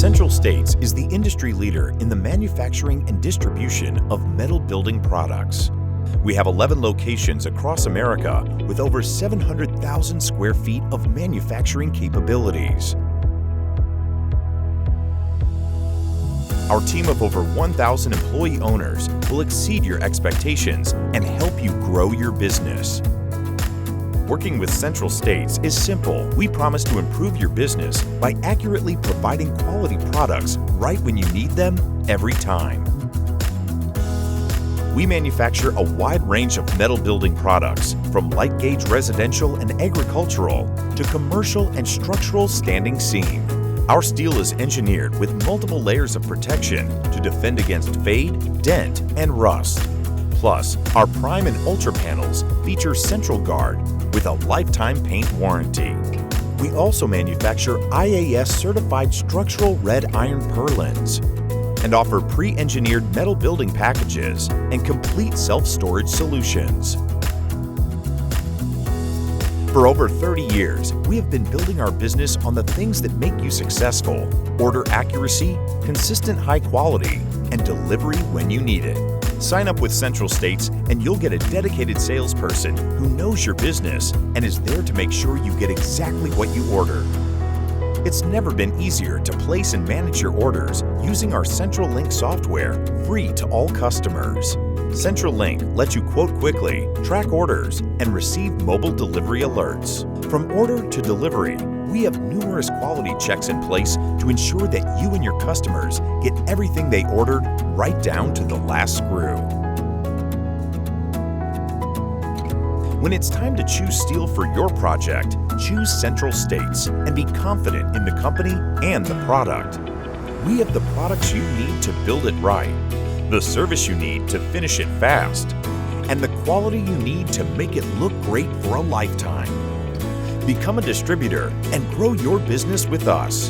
Central States is the industry leader in the manufacturing and distribution of metal building products. We have 11 locations across America with over 700,000 square feet of manufacturing capabilities. Our team of over 1,000 employee owners will exceed your expectations and help you grow your business. Working with Central States is simple. We promise to improve your business by accurately providing quality products right when you need them every time. We manufacture a wide range of metal building products, from light gauge residential and agricultural to commercial and structural standing seam. Our steel is engineered with multiple layers of protection to defend against fade, dent, and rust. Plus, our Prime and Ultra panels feature Central Guard with a lifetime paint warranty. We also manufacture IAS certified structural red iron purlins and offer pre-engineered metal building packages and complete self-storage solutions. For over 30 years, we have been building our business on the things that make you successful: order accuracy, consistent high quality, and delivery when you need it. Sign up with Central States and you'll get a dedicated salesperson who knows your business and is there to make sure you get exactly what you order. It's never been easier to place and manage your orders using our Central Link software, free to all customers. Central Link lets you quote quickly, track orders, and receive mobile delivery alerts. From order to delivery, we have numerous quality checks in place to ensure that you and your customers get everything they ordered right down to the last screw. When it's time to choose steel for your project, choose Central States and be confident in the company and the product. We have the products you need to build it right, the service you need to finish it fast, and the quality you need to make it look great for a lifetime. Become a distributor and grow your business with us.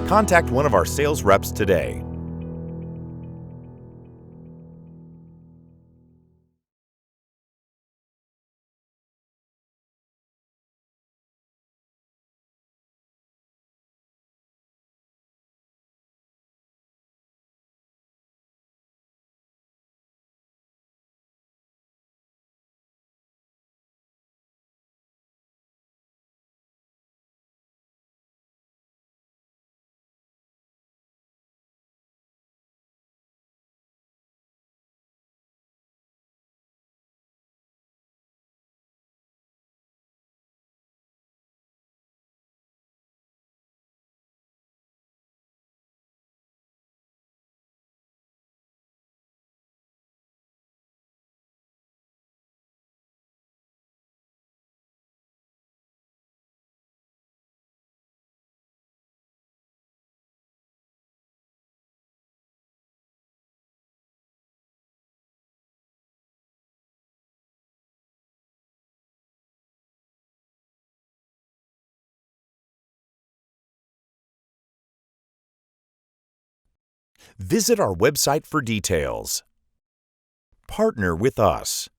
Contact one of our sales reps today. Visit our website for details. Partner with us.